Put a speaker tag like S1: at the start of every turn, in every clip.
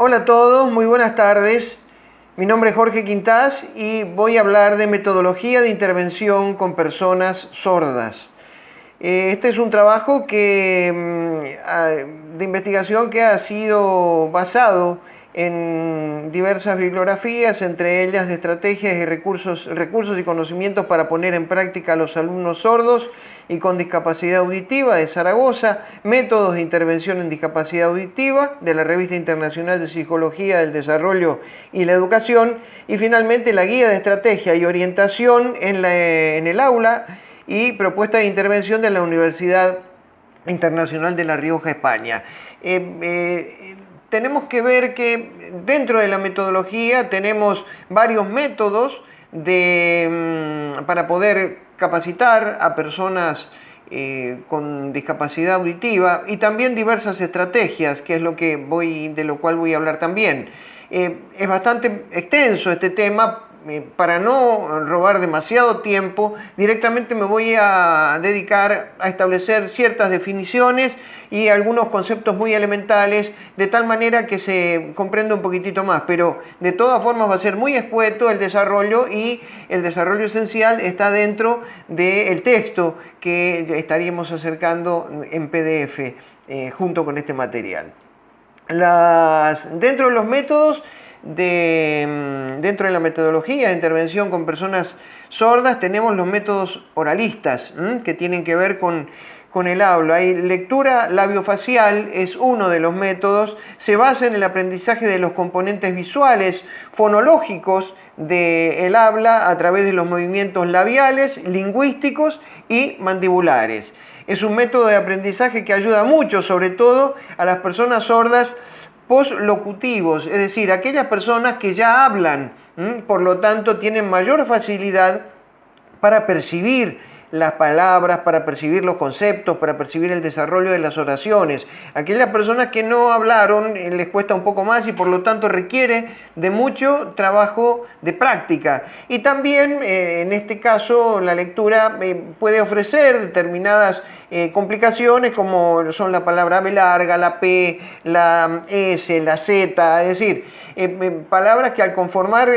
S1: Hola a todos, muy buenas tardes. Mi nombre es Jorge Quintás y voy a hablar de metodología de intervención con personas sordas. Este es un trabajo de investigación que ha sido basado en diversas bibliografías, entre ellas de estrategias y recursos y conocimientos para poner en práctica a los alumnos sordos y con discapacidad auditiva de Zaragoza, métodos de intervención en discapacidad auditiva de la Revista Internacional de Psicología del Desarrollo y la Educación, y finalmente la guía de estrategia y orientación en el aula y propuesta de intervención de la Universidad Internacional de La Rioja, España. Tenemos que ver que dentro de la metodología tenemos varios métodos para poder capacitar a personas con discapacidad auditiva, y también diversas estrategias, que es de lo cual voy a hablar también. Es bastante extenso este tema. Para no robar demasiado tiempo, directamente me voy a dedicar a establecer ciertas definiciones y algunos conceptos muy elementales, de tal manera que se comprenda un poquitito más, pero de todas formas va a ser muy escueto el desarrollo, y el desarrollo esencial está dentro del texto que estaríamos acercando en PDF junto con este material. Dentro de los métodos, dentro de la metodología de intervención con personas sordas, tenemos los métodos oralistas, que tienen que ver con el habla. Hay lectura labiofacial, es uno de los métodos. Se basa en el aprendizaje de los componentes visuales, fonológicos del habla a través de los movimientos labiales, lingüísticos y mandibulares. Es un método de aprendizaje que ayuda mucho, sobre todo a las personas sordas poslocutivos, es decir, aquellas personas que ya hablan, por lo tanto tienen mayor facilidad para percibir las palabras, para percibir los conceptos, para percibir el desarrollo de las oraciones. Aquellas personas que no hablaron les cuesta un poco más, y por lo tanto requiere de mucho trabajo de práctica. Y también en este caso la lectura puede ofrecer determinadas complicaciones, como son la palabra B larga, la P, la S, la Z, es decir, palabras que al conformar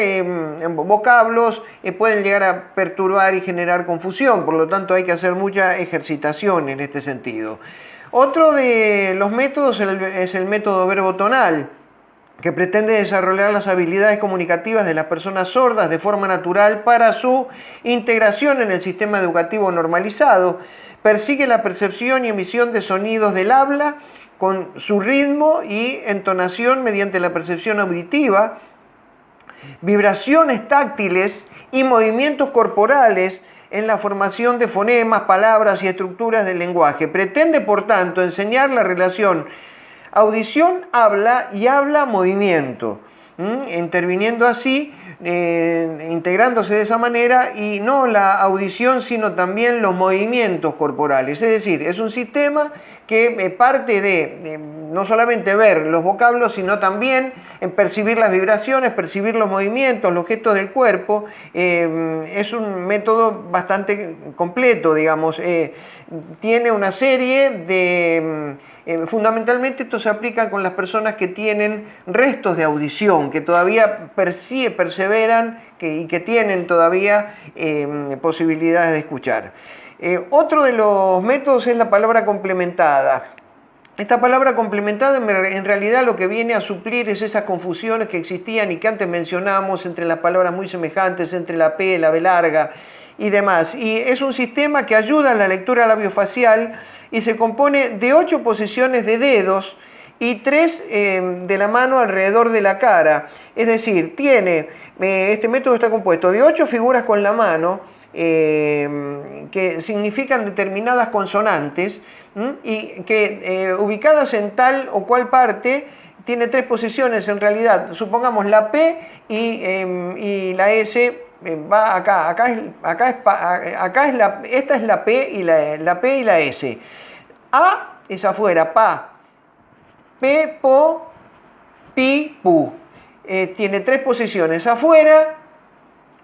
S1: vocablos pueden llegar a perturbar y generar confusión. Por lo tanto, hay que hacer mucha ejercitación en este sentido. Otro de los métodos es el método verbotonal, que pretende desarrollar las habilidades comunicativas de las personas sordas de forma natural para su integración en el sistema educativo normalizado. Persigue la percepción y emisión de sonidos del habla con su ritmo y entonación mediante la percepción auditiva, vibraciones táctiles y movimientos corporales en la formación de fonemas, palabras y estructuras del lenguaje. Pretende, por tanto, enseñar la relación audición-habla y habla-movimiento, interviniendo así, integrándose de esa manera, y no la audición, sino también los movimientos corporales. Es decir, es un sistema que parte de no solamente ver los vocablos, sino también percibir las vibraciones, percibir los movimientos, los gestos del cuerpo. Es un método bastante completo, digamos. Tiene una serie de... fundamentalmente esto se aplica con las personas que tienen restos de audición, que todavía perseveran y que tienen todavía posibilidades de escuchar. Otro de los métodos es la palabra complementada. Esta palabra complementada en realidad lo que viene a suplir es esas confusiones que existían y que antes mencionábamos entre las palabras muy semejantes, entre la P, la B larga y demás. Y es un sistema que ayuda en la lectura labiofacial y se compone de 8 posiciones de dedos y 3 de la mano alrededor de la cara. Es decir, este método está compuesto de 8 figuras con la mano que significan determinadas consonantes, y que ubicadas en tal o cual parte tiene 3 posiciones en realidad. Supongamos la P y la S va acá. Esta es la P y la S. A es afuera, pa. P, po, pi, pu. Tiene 3 posiciones: afuera,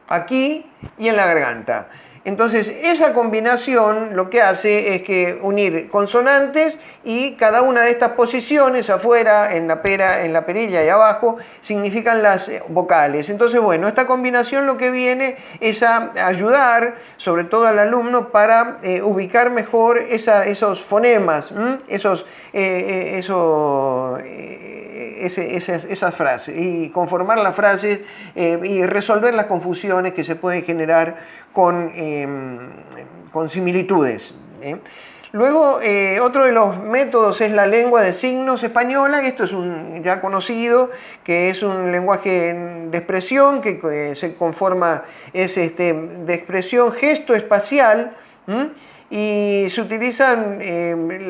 S1: aquí y en la garganta. Entonces, esa combinación lo que hace es que unir consonantes y cada una de estas posiciones, afuera, en la perilla y abajo, significan las vocales. Entonces, bueno, esta combinación lo que viene es a ayudar, sobre todo al alumno, para ubicar mejor esos fonemas, esas frases, y conformar las frases y resolver las confusiones que se pueden generar con similitudes. Luego, otro de los métodos es la lengua de signos española. Esto es ya conocido, que es un lenguaje de expresión que se conforma, es de expresión gesto-espacial, y se utilizan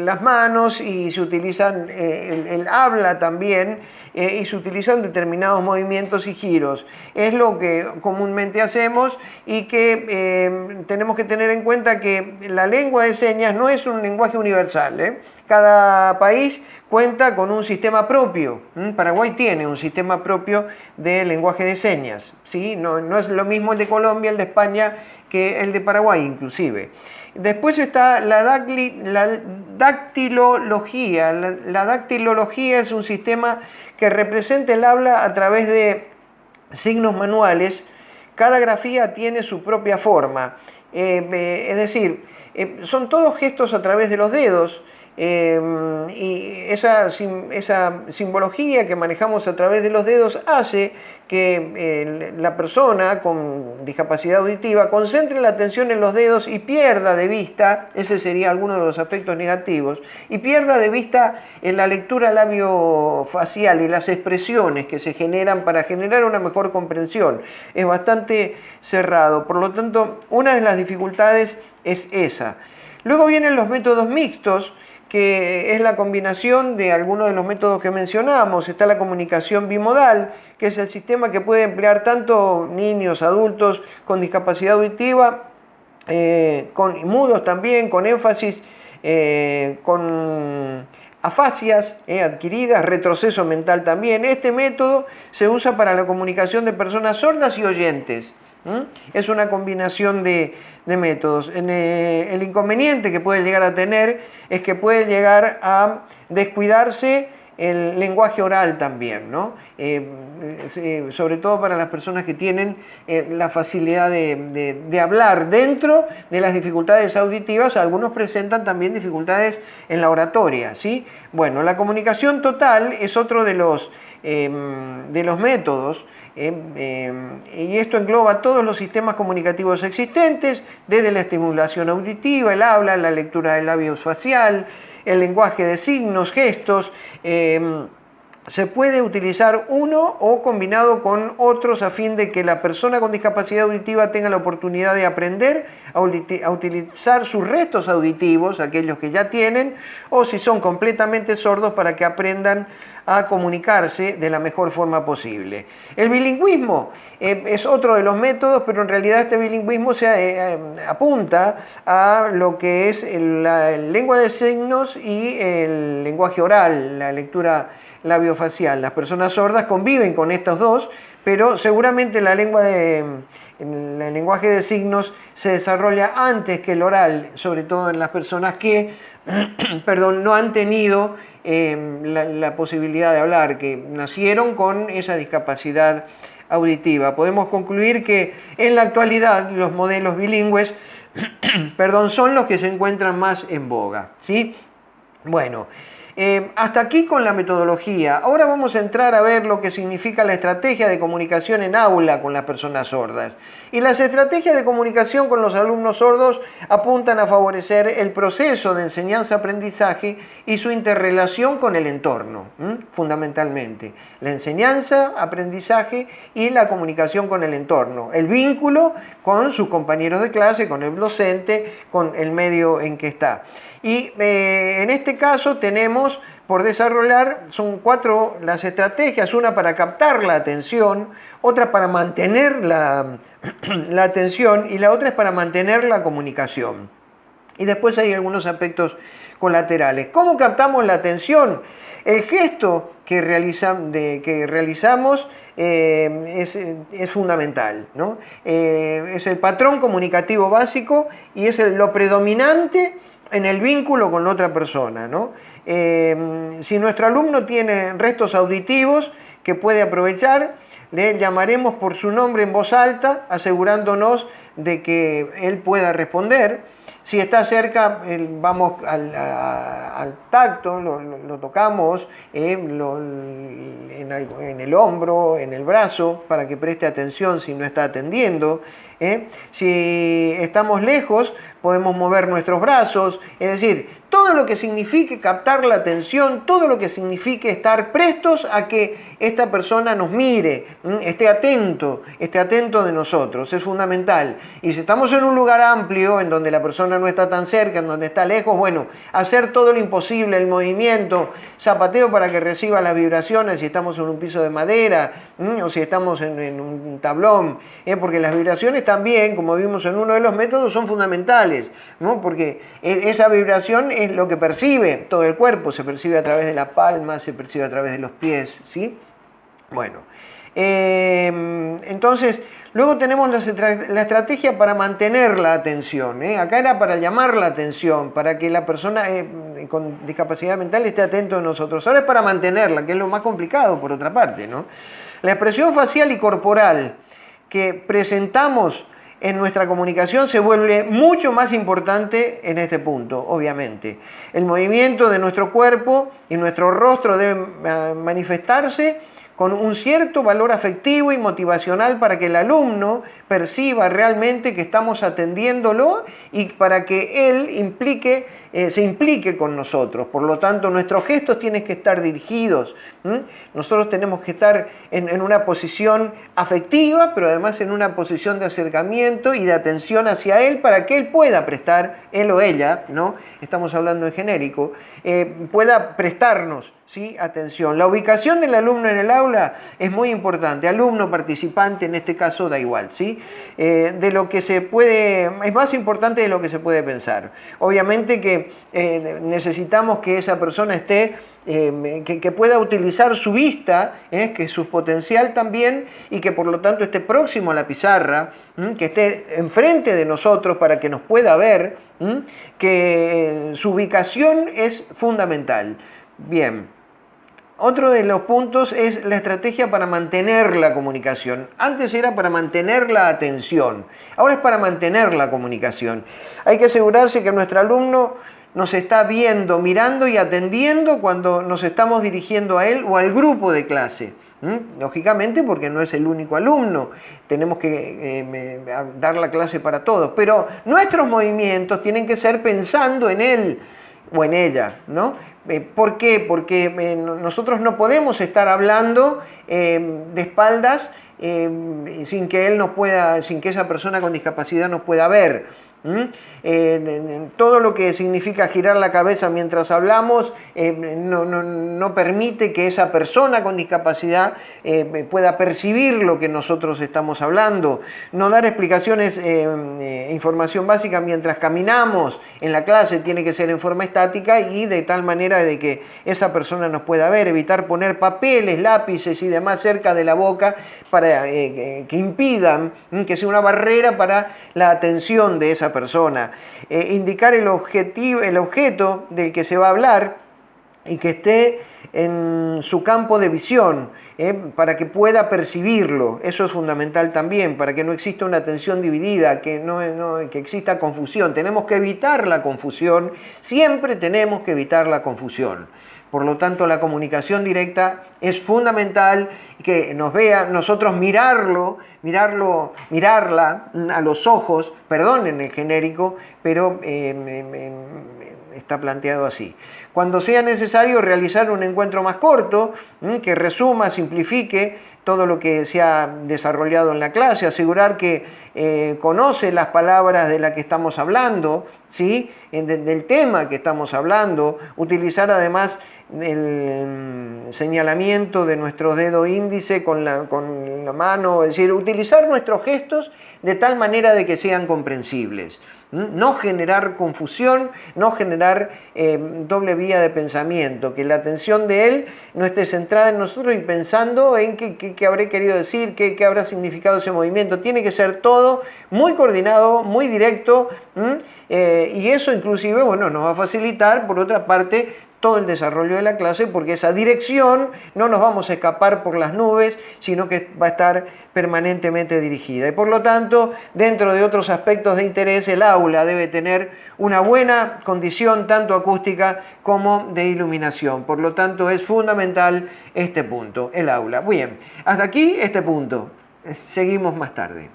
S1: las manos y se utilizan el habla también, y se utilizan determinados movimientos y giros. Es lo que comúnmente hacemos y que tenemos que tener en cuenta que la lengua de señas no es un lenguaje universal. Cada país cuenta con un sistema propio. Paraguay tiene un sistema propio de lenguaje de señas, ¿sí? No es lo mismo el de Colombia, el de España, que el de Paraguay inclusive. Después está la dactilología. La dactilología es un sistema que representa el habla a través de signos manuales. Cada grafía tiene su propia forma. Es decir, son todos gestos a través de los dedos. Y esa simbología que manejamos a través de los dedos hace que la persona con discapacidad auditiva concentre la atención en los dedos y pierda de vista, ese sería alguno de los aspectos negativos, y pierda de vista en la lectura labiofacial y las expresiones que se generan para generar una mejor comprensión. Es bastante cerrado, por lo tanto, una de las dificultades es esa. Luego vienen los métodos mixtos, que es la combinación de algunos de los métodos que mencionamos. Está la comunicación bimodal, que es el sistema que puede emplear tanto niños, adultos con discapacidad auditiva, con mudos también, con énfasis, con afasias adquiridas, retroceso mental también. Este método se usa para la comunicación de personas sordas y oyentes. Es una combinación de métodos. El inconveniente que puede llegar a tener es que puede llegar a descuidarse el lenguaje oral también, ¿no? Sobre todo para las personas que tienen la facilidad de hablar. Dentro de las dificultades auditivas, algunos presentan también dificultades en la oratoria, ¿sí? Bueno, la comunicación total es otro de los métodos. Y esto engloba todos los sistemas comunicativos existentes, desde la estimulación auditiva, el habla, la lectura del labio facial, el lenguaje de signos, gestos. Se puede utilizar uno o combinado con otros a fin de que la persona con discapacidad auditiva tenga la oportunidad de aprender a utilizar sus restos auditivos, aquellos que ya tienen, o si son completamente sordos, para que aprendan a comunicarse de la mejor forma posible. El bilingüismo es otro de los métodos, pero en realidad este bilingüismo se apunta a lo que es la lengua de signos y el lenguaje oral, la lectura labiofacial. Las personas sordas conviven con estos dos, pero seguramente el lenguaje de signos se desarrolla antes que el oral, sobre todo en las personas que no han tenido la posibilidad de hablar, que nacieron con esa discapacidad auditiva. Podemos concluir que en la actualidad los modelos bilingües son los que se encuentran más en boga, ¿sí? Bueno, hasta aquí con la metodología. Ahora vamos a entrar a ver lo que significa la estrategia de comunicación en aula con las personas sordas. Y las estrategias de comunicación con los alumnos sordos apuntan a favorecer el proceso de enseñanza-aprendizaje y su interrelación con el entorno, fundamentalmente. La enseñanza, aprendizaje y la comunicación con el entorno. El vínculo con sus compañeros de clase, con el docente, con el medio en que está. Y en este caso tenemos por desarrollar, son 4 las estrategias: una para captar la atención, otra para mantener la atención y la otra es para mantener la comunicación. Y después hay algunos aspectos colaterales. ¿Cómo captamos la atención? El gesto que realizamos es fundamental, ¿no? Es el patrón comunicativo básico y es lo predominante en el vínculo con la otra persona, ¿no? Si nuestro alumno tiene restos auditivos que puede aprovechar, le llamaremos por su nombre en voz alta, asegurándonos de que él pueda responder. Si está cerca, vamos al tacto, lo tocamos en el hombro, en el brazo, para que preste atención si no está atendiendo. Si estamos lejos, podemos mover nuestros brazos, es decir, todo lo que signifique captar la atención, todo lo que signifique estar prestos a que esta persona nos mire, esté atento de nosotros, es fundamental. Y si estamos en un lugar amplio, en donde la persona no está tan cerca, en donde está lejos, bueno, hacer todo lo imposible, el movimiento, zapateo para que reciba las vibraciones si estamos en un piso de madera, o si estamos en un tablón, porque las vibraciones también, como vimos en uno de los métodos, son fundamentales, ¿no? Porque esa vibración es lo que percibe todo el cuerpo, se percibe a través de la palma, se percibe a través de los pies, ¿sí? Bueno, entonces, luego tenemos la estrategia para mantener la atención, Acá era para llamar la atención, para que la persona con discapacidad mental esté atento a nosotros. Ahora es para mantenerla, que es lo más complicado por otra parte, ¿no? La expresión facial y corporal que presentamos en nuestra comunicación se vuelve mucho más importante en este punto, obviamente. El movimiento de nuestro cuerpo y nuestro rostro deben manifestarse con un cierto valor afectivo y motivacional para que el alumno perciba realmente que estamos atendiéndolo y para que él se implique con nosotros. Por lo tanto, nuestros gestos tienen que estar dirigidos. Nosotros tenemos que estar en una posición afectiva, pero además en una posición de acercamiento y de atención hacia él para que él pueda prestar, él o ella, ¿no? Estamos hablando en genérico, pueda prestarnos, ¿sí?, atención. La ubicación del alumno en el aula es muy importante. Alumno, participante, en este caso da igual, ¿sí? De lo que se puede, es más importante de lo que se puede pensar. Obviamente que necesitamos que esa persona esté, que pueda utilizar su vista, que es su potencial también, y que por lo tanto esté próximo a la pizarra, que esté enfrente de nosotros para que nos pueda ver, que su ubicación es fundamental. Bien. Otro de los puntos es la estrategia para mantener la comunicación. Antes era para mantener la atención, ahora es para mantener la comunicación. Hay que asegurarse que nuestro alumno nos está viendo, mirando y atendiendo cuando nos estamos dirigiendo a él o al grupo de clase. Lógicamente, porque no es el único alumno, tenemos que dar la clase para todos, pero nuestros movimientos tienen que ser pensando en él o en ella, ¿no? ¿Por qué? Porque nosotros no podemos estar hablando de espaldas sin que él nos pueda, sin que esa persona con discapacidad nos pueda ver. Todo lo que significa girar la cabeza mientras hablamos no permite que esa persona con discapacidad pueda percibir lo que nosotros estamos hablando. No dar explicaciones, información básica mientras caminamos en la clase tiene que ser en forma estática y de tal manera de que esa persona nos pueda ver. Evitar poner papeles, lápices y demás cerca de la boca para que impidan, que sea una barrera para la atención de esa persona. Indicar el objeto del que se va a hablar y que esté en su campo de visión, para que pueda percibirlo. Eso es fundamental también, para que no exista una atención dividida, que exista confusión. Tenemos que evitar la confusión, siempre tenemos que evitar la confusión. Por lo tanto, la comunicación directa es fundamental, que nos vea, nosotros mirarla a los ojos, perdonen el genérico, pero está planteado así. Cuando sea necesario realizar un encuentro más corto, que resuma, simplifique todo lo que se ha desarrollado en la clase, asegurar que conoce las palabras de las que estamos hablando, ¿sí?, del tema que estamos hablando, utilizar además el señalamiento de nuestro dedo índice con la mano, es decir, utilizar nuestros gestos de tal manera de que sean comprensibles. No generar confusión, no generar doble vía de pensamiento, que la atención de él no esté centrada en nosotros y pensando en qué habré querido decir, qué habrá significado ese movimiento. Tiene que ser todo muy coordinado, muy directo, y eso inclusive, bueno, nos va a facilitar, por otra parte, todo el desarrollo de la clase, porque esa dirección no nos vamos a escapar por las nubes, sino que va a estar permanentemente dirigida. Y por lo tanto, dentro de otros aspectos de interés, el aula debe tener una buena condición tanto acústica como de iluminación. Por lo tanto, es fundamental este punto, el aula. Muy bien, hasta aquí este punto. Seguimos más tarde.